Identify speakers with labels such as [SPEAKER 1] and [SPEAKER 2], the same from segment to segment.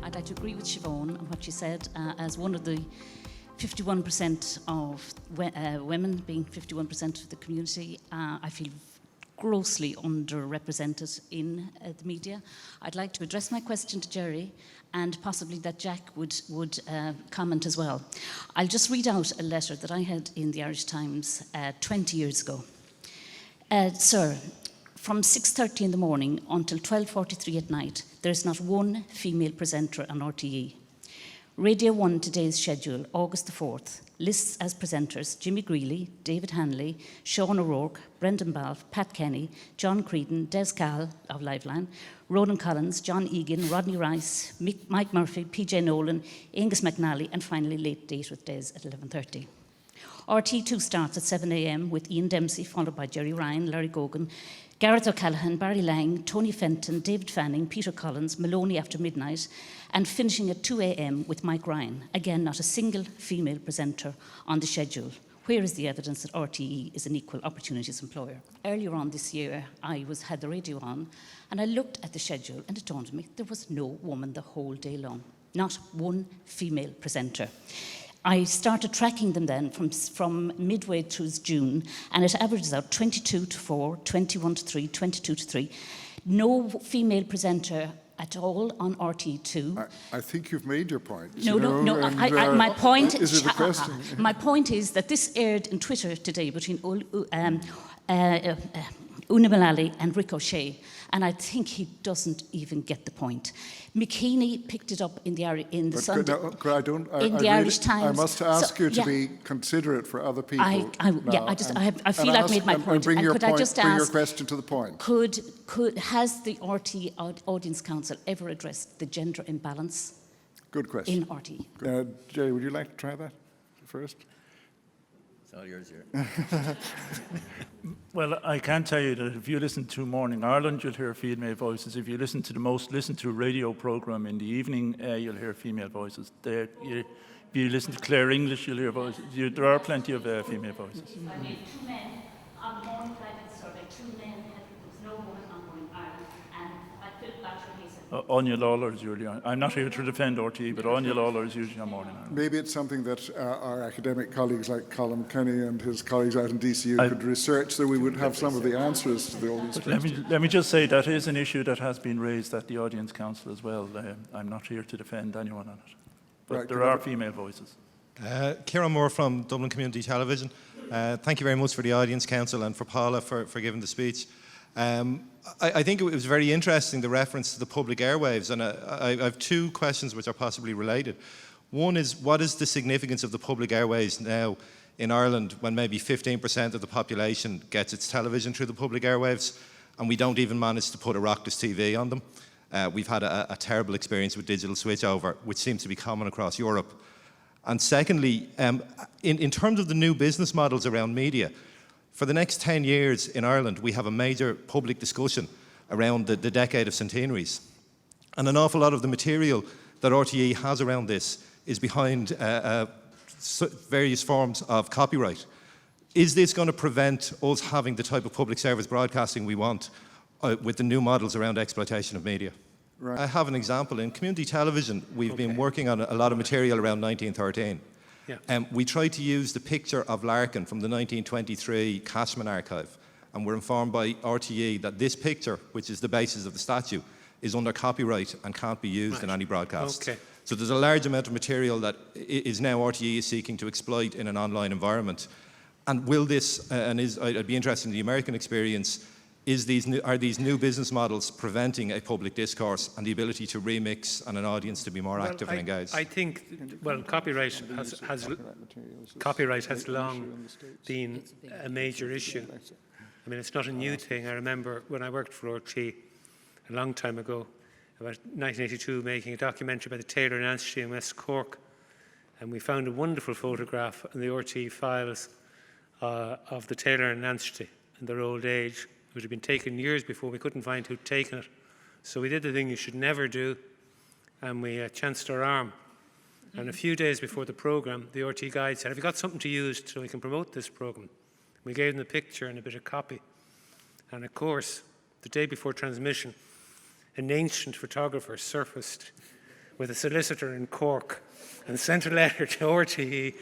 [SPEAKER 1] I'd like to agree with Siobhan on what she said. As one of the 51% of women, being 51% of the community, I feel grossly underrepresented in the media. I'd like to address my question to Jerry, and possibly that Jack would comment as well. I'll just read out a letter that I had in the Irish Times 20 years ago. Sir, from 6:30 in the morning until 12:43 at night, there is not one female presenter on RTE. Radio 1 today's schedule, August the 4th, lists as presenters Jimmy Greeley, David Hanley, Sean O'Rourke, Brendan Balfe, Pat Kenny, John Creedon, Des Cahill of Liveline, Ronan Collins, John Egan, Rodney Rice, Mike Murphy, PJ Nolan, Angus McNally, and finally Late Date with Des at 11:30. RT2 starts at 7 a.m. with Ian Dempsey, followed by Jerry Ryan, Larry Gogan, Gareth O'Callaghan, Barry Lang, Tony Fenton, David Fanning, Peter Collins, Maloney after midnight, and finishing at 2 a.m. with Mike Ryan. Again, not a single female presenter on the schedule. Where is the evidence that RTE is an equal opportunities employer? Earlier on this year, I had the radio on, and I looked at the schedule, and it dawned on me there was no woman the whole day long. Not one female presenter. I started tracking them then from midway through June, and it averages out 22 to 4, 21 to 3, 22 to 3. No female presenter at all on RT2.
[SPEAKER 2] I think you've made your point.
[SPEAKER 1] No. My point.
[SPEAKER 2] Is it a question?
[SPEAKER 1] My point is that this aired in Twitter today between Una Mullally and Rick O'Shea, and I think he doesn't even get the point. McKeaney picked it up in the Sunday, Irish Times.
[SPEAKER 2] I must ask you to be considerate for other people.
[SPEAKER 1] I feel I've made my point.
[SPEAKER 2] Bring your
[SPEAKER 1] ask,
[SPEAKER 2] question to the point.
[SPEAKER 1] Has the RT Audience Council ever addressed the gender imbalance?
[SPEAKER 2] Good question.
[SPEAKER 1] In RT.
[SPEAKER 2] Jerry, would you like to try that first?
[SPEAKER 3] It's all yours here.
[SPEAKER 4] Well, I can tell you that if you listen to Morning Ireland, you'll hear female voices. If you listen to the most listened to radio programme in the evening, you'll hear female voices. If you listen to Claire English, you'll hear voices. There are plenty of female voices.
[SPEAKER 1] I made 2 men on the Morning Climate Survey. 2 men had there was no woman on Morning Ireland, and I felt naturally.
[SPEAKER 4] Anya Lawler is usually on. I'm not here to defend RT, but Anya Lawler is usually on Morning Ireland.
[SPEAKER 2] Maybe it's something that our academic colleagues like Colin Kenny and his colleagues out in DCU could research, so we would have some of the answers to all these questions.
[SPEAKER 4] Let me just say that is an issue that has been raised at the Audience Council as well. I'm not here to defend anyone on it. But
[SPEAKER 2] Right,
[SPEAKER 4] there are female voices.
[SPEAKER 5] Kieran Moore from Dublin Community Television. Thank you very much for the Audience Council and for Paula for giving the speech. I think it was very interesting, the reference to the public airwaves, and I have 2 questions which are possibly related. One is, what is the significance of the public airwaves now in Ireland when maybe 15% of the population gets its television through the public airwaves, and we don't even manage to put a Rockdus TV on them? We've had a terrible experience with digital switchover, which seems to be common across Europe. And secondly, in terms of the new business models around media, for the next 10 years in Ireland, we have a major public discussion around the decade of centenaries. And an awful lot of the material that RTE has around this is behind various forms of copyright. Is this going to prevent us having the type of public service broadcasting we want with the new models around exploitation of media? Right. I have an example. In community television, we've been working on a lot of material around 1913. Yeah. We tried to use the picture of Larkin from the 1923 Cashman archive, and we're informed by RTE that this picture, which is the basis of the statue, is under copyright and can't be used in any broadcast. Okay. So there's a large amount of material that is now RTE is seeking to exploit in an online environment. And will this, I'd be interested in the American experience, are these new business models preventing a public discourse and the ability to remix and an audience to be more active and engaged?
[SPEAKER 6] I think, well, copyright has long been a major issue. I mean, it's not a new thing. I remember when I worked for RT a long time ago, about 1982, making a documentary about the Taylor and Nance Street in West Cork, and we found a wonderful photograph in the RT files of the Taylor and Nance Street in their old age. It had been taken years before. We couldn't find who'd taken it. So we did the thing you should never do, and we chanced our arm. And a few days before the programme, the RT guide said, have you got something to use so we can promote this programme? We gave them the picture and a bit of copy. And of course, the day before transmission, an ancient photographer surfaced with a solicitor in Cork and sent a letter to RTE.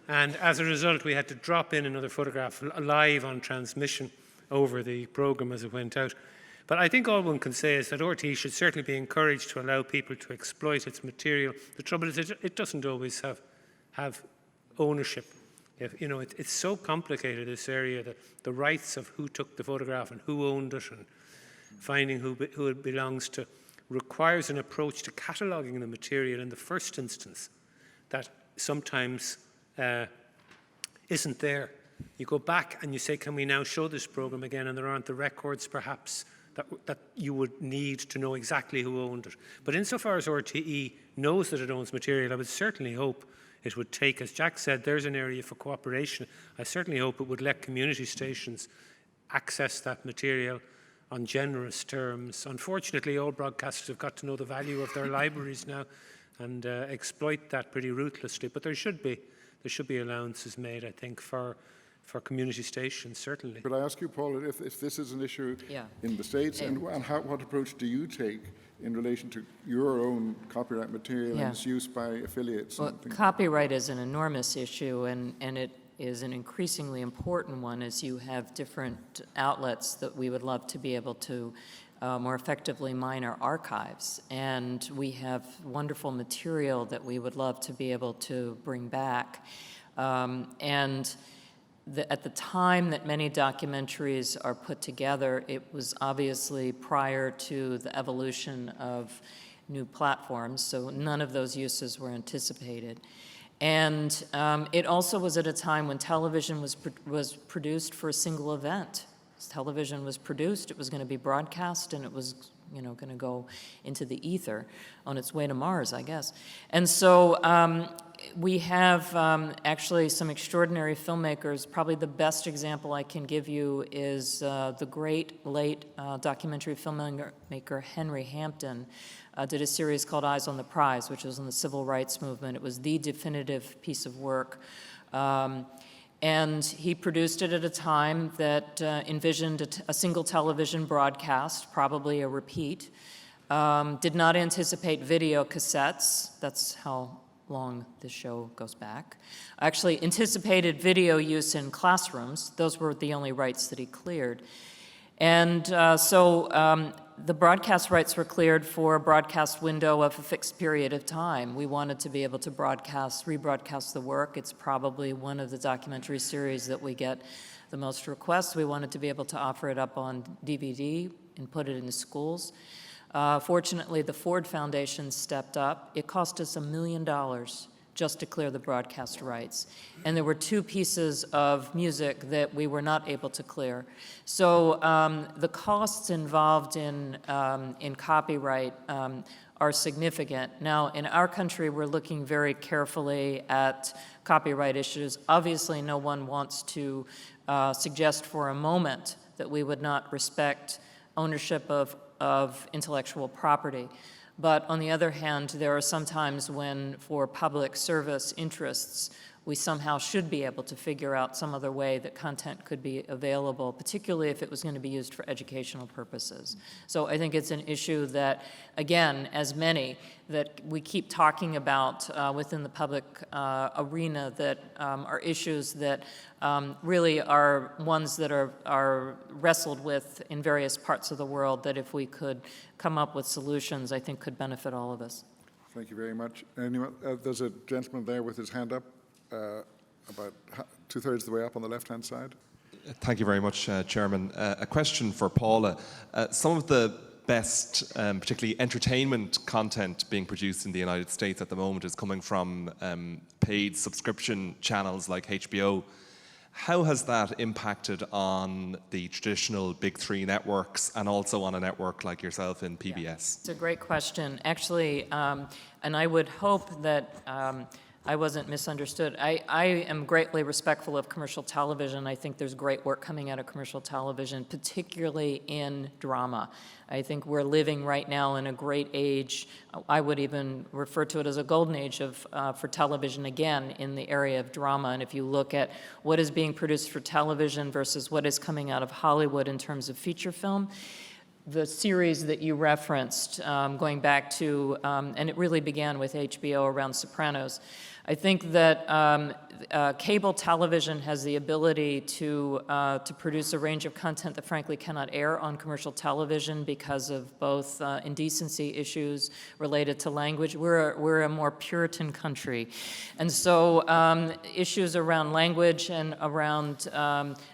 [SPEAKER 6] And as a result, we had to drop in another photograph live on transmission over the programme as it went out. But I think all one can say is that RTE should certainly be encouraged to allow people to exploit its material. The trouble is it doesn't always have ownership. You know, it's so complicated, this area, the rights of who took the photograph and who owned it and finding who it belongs to requires an approach to cataloguing the material in the first instance that sometimes isn't there. You go back and you say, can we now show this programme again? And there aren't the records, perhaps, that you would need to know exactly who owned it. But insofar as RTE knows that it owns material, I would certainly hope it would take, as Jack said, there's an area for cooperation. I certainly hope it would let community stations access that material on generous terms. Unfortunately, all broadcasters have got to know the value of their libraries now and exploit that pretty ruthlessly. But there should be allowances made, I think, for community stations, certainly.
[SPEAKER 2] Could I ask you, Paul, if this is an issue in the States, and what approach do you take in relation to your own copyright material and its use by affiliates?
[SPEAKER 7] Well, copyright is an enormous issue, and it is an increasingly important one as you have different outlets that we would love to be able to more effectively mine our archives. And we have wonderful material that we would love to be able to bring back. At the time that many documentaries are put together, it was obviously prior to the evolution of new platforms, so none of those uses were anticipated. And it also was at a time when television was produced for a single event. As television was produced, it was going to be broadcast, and it was going to go into the ether on its way to Mars, I guess. And so we have actually some extraordinary filmmakers. Probably the best example I can give you is the great late documentary filmmaker Henry Hampton did a series called Eyes on the Prize, which was on the civil rights movement. It was the definitive piece of work. And he produced it at a time that envisioned a single television broadcast, probably a repeat. Did not anticipate video cassettes. That's how long the show goes back. Actually anticipated video use in classrooms. Those were the only rights that he cleared. And so the broadcast rights were cleared for a broadcast window of a fixed period of time. We wanted to be able to rebroadcast the work. It's probably one of the documentary series that we get the most requests. We wanted to be able to offer it up on DVD and put it in the schools. Fortunately, the Ford Foundation stepped up. It cost us $1 million just to clear the broadcast rights. And there were 2 pieces of music that we were not able to clear. So the costs involved in copyright are significant. Now, in our country, we're looking very carefully at copyright issues. Obviously, no one wants to suggest for a moment that we would not respect ownership of intellectual property. But on the other hand, there are some times when, for public service interests, we somehow should be able to figure out some other way that content could be available, particularly if it was going to be used for educational purposes. So I think it's an issue that, again, as many, that we keep talking about within the public arena that are issues that really are ones that are wrestled with in various parts of the world, that if we could come up with solutions, I think could benefit all of us.
[SPEAKER 2] Thank you very much. Anyone, there's a gentleman there with his hand up. About 2/3 of the way up on the left-hand side.
[SPEAKER 8] Thank you very much, Chairman. A question for Paula. Some of the best, particularly entertainment content being produced in the United States at the moment is coming from paid subscription channels like HBO. How has that impacted on the traditional big 3 networks and also on a network like yourself in PBS?
[SPEAKER 7] Yeah. It's a great question. Actually, and I would hope that I wasn't misunderstood. I am greatly respectful of commercial television. I think there's great work coming out of commercial television, particularly in drama. I think we're living right now in a great age. I would even refer to it as a golden age for television, again, in the area of drama. And if you look at what is being produced for television versus what is coming out of Hollywood in terms of feature film, the series that you referenced, going back to, and it really began with HBO around Sopranos. I think that cable television has the ability to produce a range of content that frankly cannot air on commercial television because of both indecency issues related to language. We're a more Puritan country. And so issues around language and around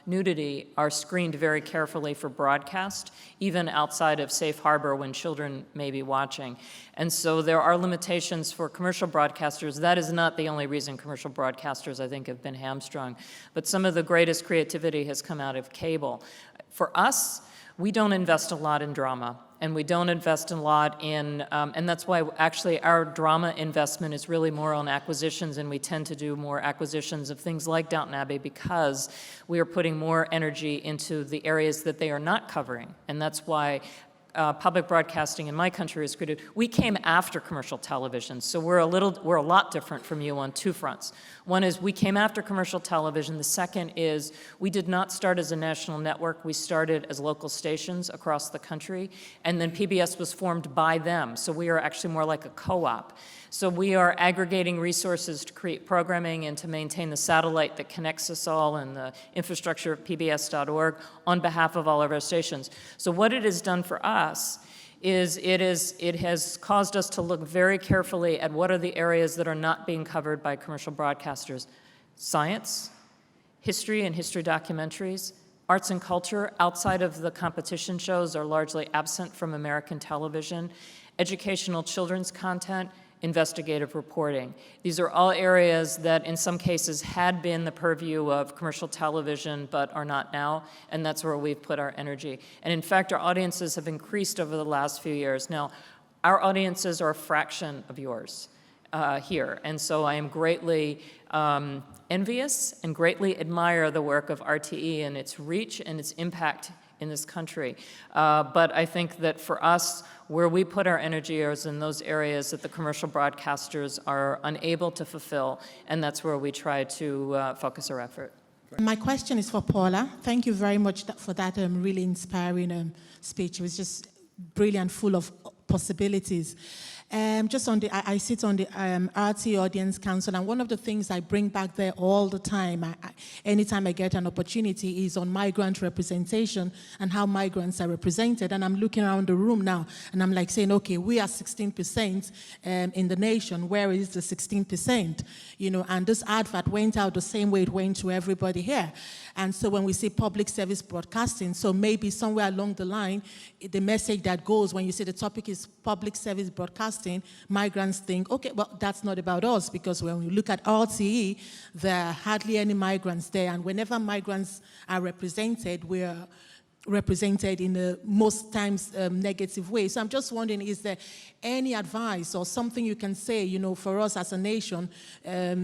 [SPEAKER 7] nudity are screened very carefully for broadcast, even outside of safe harbor when children may be watching. And so there are limitations for commercial broadcasters. That is not the only reason commercial broadcasters, I think, have been hamstrung. But some of the greatest creativity has come out of cable. For us, we don't invest a lot in drama, and we don't invest a lot in, and that's why actually our drama investment is really more on acquisitions, and we tend to do more acquisitions of things like Downton Abbey because we are putting more energy into the areas that they are not covering. And that's why public broadcasting in my country is created. We came after commercial television, so we're a lot different from you on two fronts. One is we came after commercial television. The second is we did not start as a national network. We started as local stations across the country, and then PBS was formed by them. So we are actually more like a co-op. So we are aggregating resources to create programming and to maintain the satellite that connects us all and the infrastructure of pbs.org on behalf of all of our stations. So what it has done for us is it has caused us to look very carefully at what are the areas that are not being covered by commercial broadcasters. Science, history and history documentaries, arts and culture outside of the competition shows are largely absent from American television, educational children's content, investigative reporting. These are all areas that in some cases had been the purview of commercial television but are not now, and that's where we've put our energy. And in fact, our audiences have increased over the last few years. Now, our audiences are a fraction of yours here, and so I am greatly envious and greatly admire the work of RTE and its reach and its impact in this country. But I think that for us, where we put our energy is in those areas that the commercial broadcasters are unable to fulfill, and that's where we try to focus our effort.
[SPEAKER 9] My question is for Paula. Thank you very much for that really inspiring speech. It was just brilliant, full of possibilities. I sit on the RT Audience Council, and one of the things I bring back there all the time, anytime I get an opportunity, is on migrant representation and how migrants are represented. And I'm looking around the room now, and I'm like saying, okay, we are 16% in the nation. Where is the 16%? You know, and this advert went out the same way it went to everybody here. And so when we say public service broadcasting, so maybe somewhere along the line, the message that goes when you say the topic is public service broadcasting, migrants think, okay, well, that's not about us, because when we look at RTE, there are hardly any migrants there, and whenever migrants are represented, we're represented in the most times negative way. So I'm just wondering, is there any advice or something you can say, you know, for us as a nation,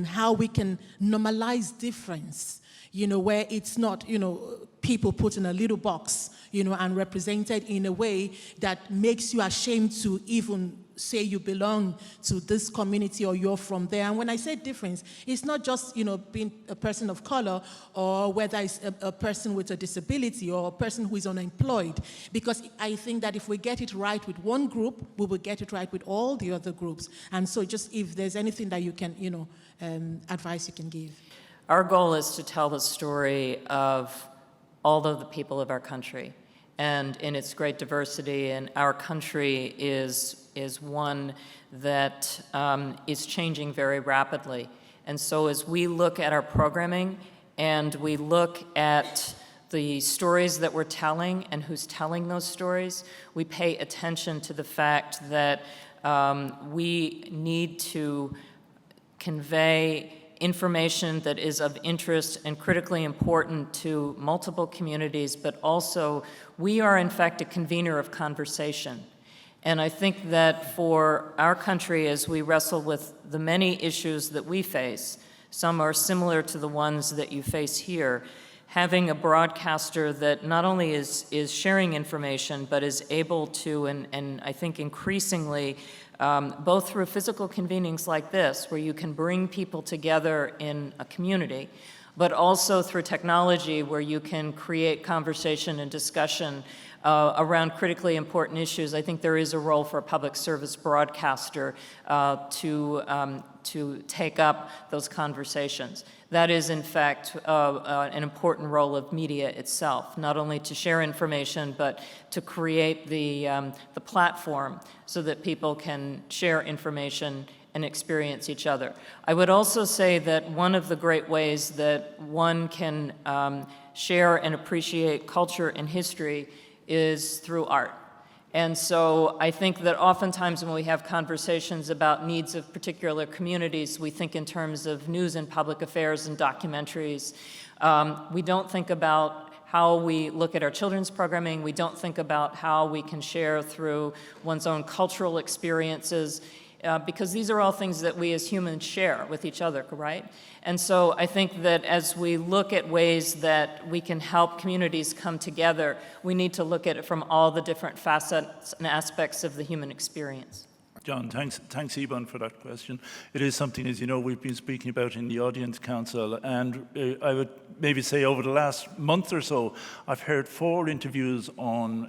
[SPEAKER 9] how we can normalize difference, you know, where it's not, you know, people put in a little box, you know, and represented in a way that makes you ashamed to even say you belong to this community or you're from there. And when I say difference, it's not just, you know, being a person of color or whether it's a person with a disability or a person who is unemployed. Because I think that if we get it right with one group, we will get it right with all the other groups. And so just if there's anything that you can, you know, advice you can give.
[SPEAKER 7] Our goal is to tell the story of all of the people of our country, and in its great diversity. And our country is one that is changing very rapidly. And so as we look at our programming and we look at the stories that we're telling and who's telling those stories, we pay attention to the fact that we need to convey information that is of interest and critically important to multiple communities, but also we are in fact a convener of conversation. And I think that for our country, as we wrestle with the many issues that we face, some are similar to the ones that you face here, having a broadcaster that not only is sharing information, but is able to, and I think increasingly, both through physical convenings like this, where you can bring people together in a community, but also through technology where you can create conversation and discussion around critically important issues. I think there is a role for a public service broadcaster to take up those conversations. That is, in fact, an important role of media itself, not only to share information, but to create the platform so that people can share information and experience each other. I would also say that one of the great ways that one can share and appreciate culture and history is through art. And so I think that oftentimes when we have conversations about needs of particular communities, we think in terms of news and public affairs and documentaries. We don't think about how we look at our children's programming. We don't think about how we can share through one's own cultural experiences, because these are all things that we as humans share with each other, right? And so I think that as we look at ways that we can help communities come together, we need to look at it from all the different facets and aspects of the human experience.
[SPEAKER 4] John, thanks, Iban, for that question. It is something, as you know, we've been speaking about in the Audience Council, and I would maybe say over the last month or so, I've heard 4 interviews on,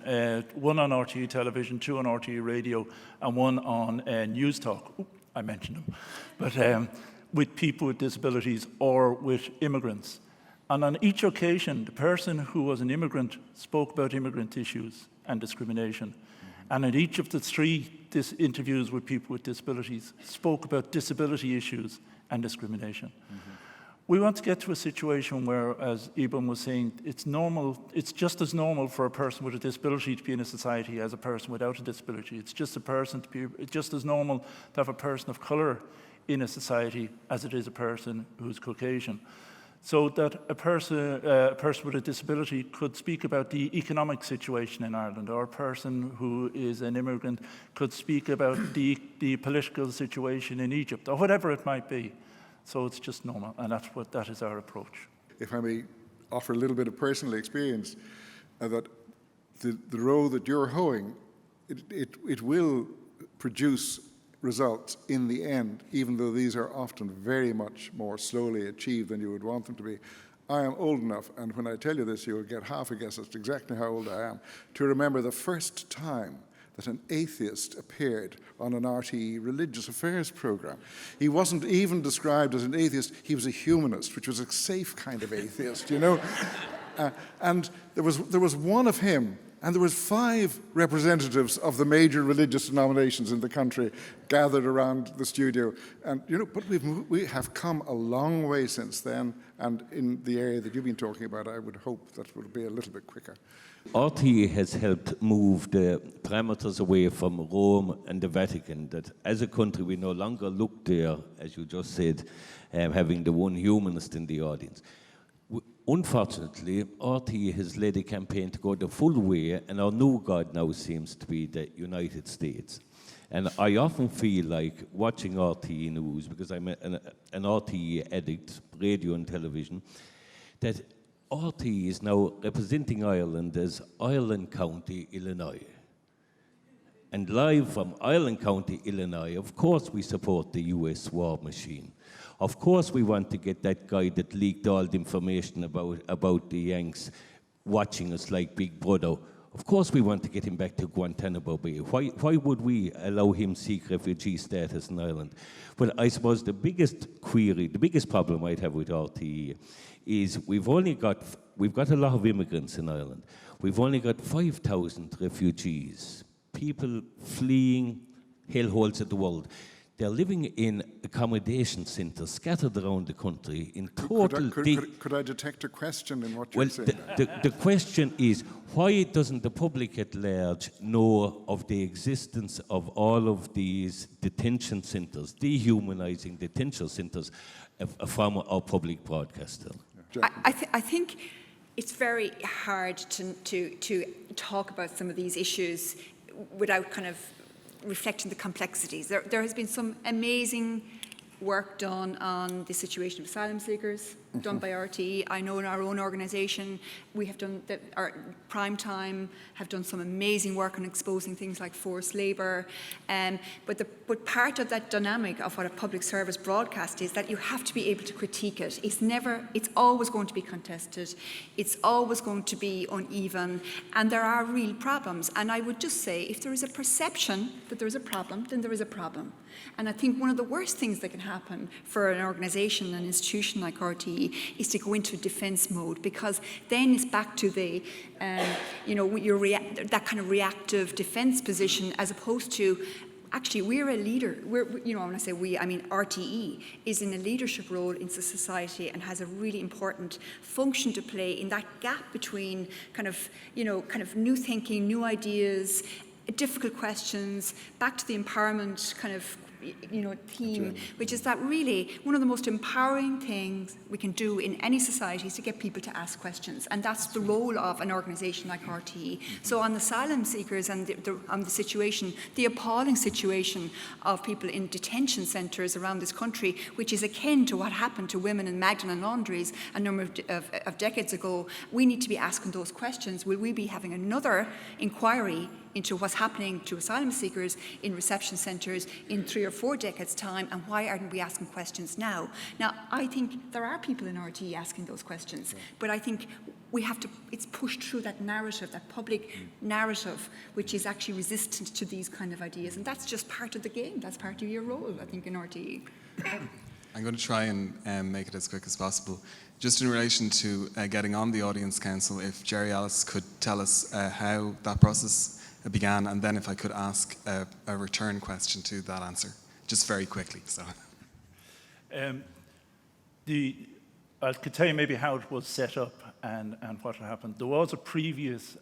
[SPEAKER 4] one on RTE television, 2 on RTE radio, and 1 on News Talk. Ooh, I mentioned them. But with people with disabilities or with immigrants. And on each occasion, the person who was an immigrant spoke about immigrant issues and discrimination. And in each of the 3 interviews with people with disabilities, spoke about disability issues and discrimination. We want to get to a situation where, as Iban was saying, it's just as normal for a person with a disability to be in a society as a person without a disability. It's just just as normal to have a person of colour in a society as it is a person who's Caucasian. So that a person with a disability could speak about the economic situation in Ireland, or a person who is an immigrant could speak about the political situation in Egypt, or whatever it might be. So it's just normal, and that is our approach.
[SPEAKER 2] If I may offer a little bit of personal experience, that the road that you're hoeing, it will produce results in the end, even though these are often very much more slowly achieved than you would want them to be. I am old enough, and when I tell you this, you will get half a guess as to exactly how old I am, to remember the first time that an atheist appeared on an RTE religious affairs program. He wasn't even described as an atheist, he was a humanist, which was a safe kind of atheist, you know. And there was one of him, and there was 5 representatives of the major religious denominations in the country gathered around the studio. And, you know, but we have come a long way since then, and in the area that you've been talking about, I would hope that will be a little bit quicker.
[SPEAKER 10] RTE has helped move the parameters away from Rome and the Vatican, that as a country we no longer look there, as you just said, having the one humanist in the audience. Unfortunately, RTE has led a campaign to go the full way, and our new God now seems to be the United States. And I often feel like watching RTE News, because I'm an RTE addict, radio and television, that RTE is now representing Ireland as Ireland County, Illinois. And live from Ireland County, Illinois, of course we support the US war machine. Of course we want to get that guy that leaked all the information about the Yanks watching us like Big Brother. Of course we want to get him back to Guantanamo Bay. Why would we allow him seek refugee status in Ireland? Well, I suppose the biggest query, the biggest problem I'd have with RTE is we've got a lot of immigrants in Ireland. We've only got 5,000 refugees, people fleeing hellholes of the world. They're living in accommodation centres scattered around the country in total...
[SPEAKER 2] Could I detect a question in what you're saying?
[SPEAKER 10] The question is, why doesn't the public at large know of the existence of all of these detention centres, dehumanising detention centres, from our public broadcaster?
[SPEAKER 11] I think it's very hard to talk about some of these issues without kind of reflecting the complexities. There has been some amazing work done on the situation of asylum seekers, done by RTE. I know in our own organisation, we have done, our Prime Time have done some amazing work on exposing things like forced labour. But part of that dynamic of what a public service broadcast is that you have to be able to critique it. It's always going to be contested. It's always going to be uneven. And there are real problems. And I would just say, if there is a perception that there is a problem, then there is a problem. And I think one of the worst things that can happen for an organisation, an institution like RTE, is to go into defence mode, because then it's back to the, that kind of reactive defence position, as opposed to, actually, we're a leader. When I say we, I mean RTE is in a leadership role in society and has a really important function to play in that gap between kind of new thinking, new ideas, difficult questions, back to the empowerment kind of theme, which is that really one of the most empowering things we can do in any society is to get people to ask questions, and that's the role of an organisation like RTE. So on the asylum seekers and on the situation, the appalling situation of people in detention centres around this country, which is akin to what happened to women in Magdalen laundries a number of decades ago, we need to be asking those questions. Will we be having another inquiry into what's happening to asylum seekers in reception centres in 3 or 4 decades' time, and why aren't we asking questions now? Now, I think there are people in RTE asking those questions, but I think we have to, it's pushed through that narrative, that public narrative, which is actually resistant to these kind of ideas, and that's just part of the game. That's part of your role, I think, in RTE.
[SPEAKER 12] I'm going to try and make it as quick as possible. Just in relation to getting on the Audience Council, if Jerry Ellis could tell us how that process began, and then if I could ask a return question to that answer, just very quickly. So,
[SPEAKER 4] I could tell you maybe how it was set up and what happened. There was a previous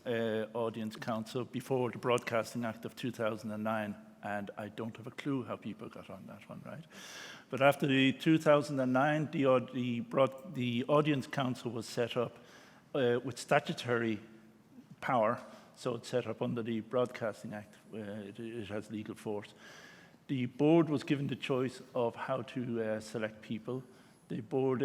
[SPEAKER 4] Audience Council before the Broadcasting Act of 2009, and I don't have a clue how people got on that one, right? But after the 2009, the Audience Council was set up with statutory power. So it's set up under the Broadcasting Act. It has legal force. The board was given the choice of how to select people. The board,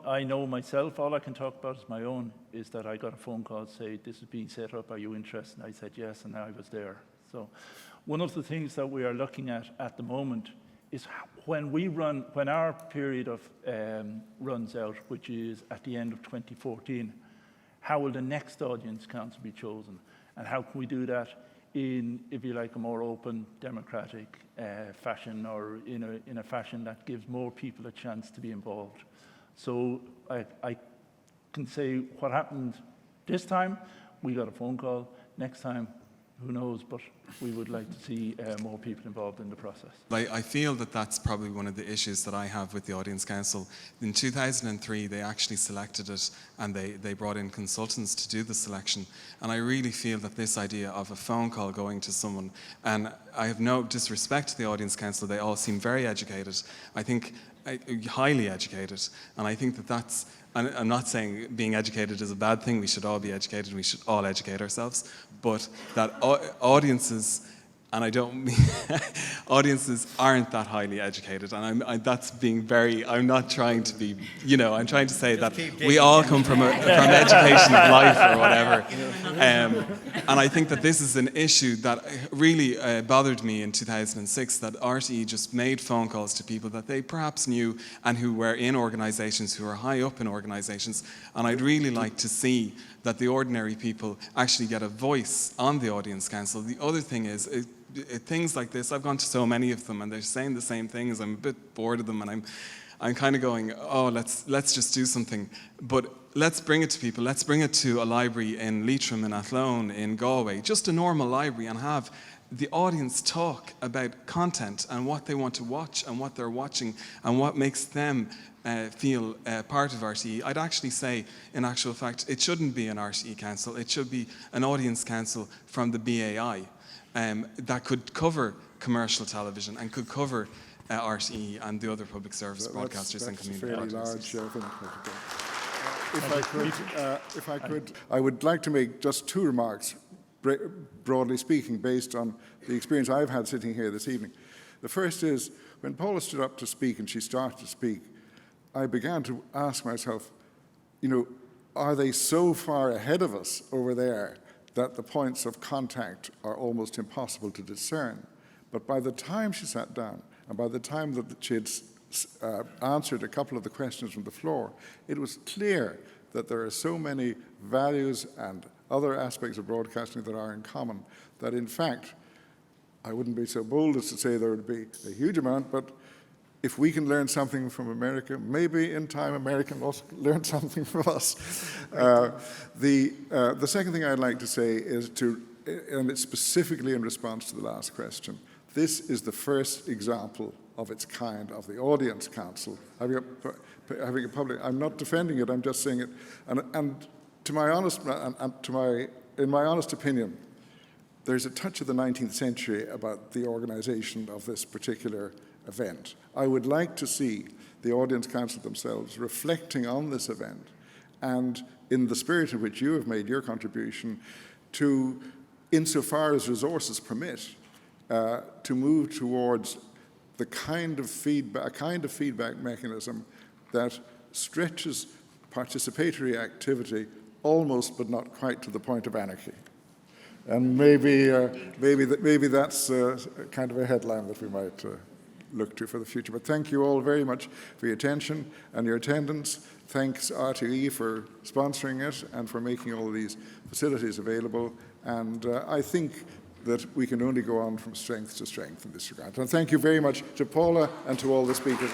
[SPEAKER 4] I know myself, all I can talk about is my own, is that I got a phone call to say, this is being set up, are you interested? And I said yes, and I was there. So one of the things that we are looking at the moment is when our period of runs out, which is at the end of 2014, how will the next Audience Council be chosen? And how can we do that in, if you like, a more open, democratic fashion, or in a fashion that gives more people a chance to be involved? So I can say what happened this time, we got a phone call. Next time, who knows, but we would like to see more people involved in the process.
[SPEAKER 12] I feel that that's probably one of the issues that I have with the Audience Council. In 2003, they actually selected it, and they brought in consultants to do the selection. And I really feel that this idea of a phone call going to someone, and I have no disrespect to the Audience Council, they all seem very educated. I think highly educated, and I think that that's, and I'm not saying being educated is a bad thing, we should all be educated, we should all educate ourselves, but that audiences, and I don't mean, audiences aren't that highly educated, and that's being very, I'm not trying to be, I'm trying to say that we all come from education of life or whatever. And I think that this is an issue that really bothered me in 2006, that RTE just made phone calls to people that they perhaps knew and who were in organisations, who are high up in organisations, and I'd really like to see that the ordinary people actually get a voice on the Audience Council. The other thing is, things like this, I've gone to so many of them and they're saying the same things, I'm a bit bored of them, and I'm kind of going, oh, let's just do something. But let's bring it to people. Let's bring it to a library in Leitrim, in Athlone, in Galway, just a normal library, and have the audience talk about content and what they want to watch and what they're watching and what makes them feel part of RTE. I'd actually say, in actual fact, it shouldn't be an RTE council. It should be an Audience Council from the BAI that could cover commercial television and could cover RTE and the other public service broadcasters and community
[SPEAKER 2] fairly
[SPEAKER 12] broadcasters.
[SPEAKER 2] large if I could, I would like to make just 2 remarks, broadly speaking, based on the experience I've had sitting here this evening. The first is, when Paula stood up to speak and she started to speak, I began to ask myself, you know, are they so far ahead of us over there that the points of contact are almost impossible to discern? But by the time she sat down, and by the time that she had answered a couple of the questions from the floor, it was clear that there are so many values and other aspects of broadcasting that are in common, that in fact, I wouldn't be so bold as to say there would be a huge amount, but if we can learn something from America, maybe in time America will also learn something from us. The second thing I'd like to say is and it's specifically in response to the last question, this is the first example of its kind of the Audience Council having a public. I'm not defending it. I'm just saying it. And to my honest, in my honest opinion, there's a touch of the 19th century about the organisation of this particular event. I would like to see the Audience Council themselves reflecting on this event, and in the spirit in which you have made your contribution, to, insofar as resources permit, to move towards the kind of feedback mechanism that stretches participatory activity almost but not quite to the point of anarchy. And maybe that's kind of a headline that we might look to for the future. But thank you all very much for your attention and your attendance. Thanks RTE for sponsoring it and for making all these facilities available. And I think that we can only go on from strength to strength in this regard. And thank you very much to Paula and to all the speakers.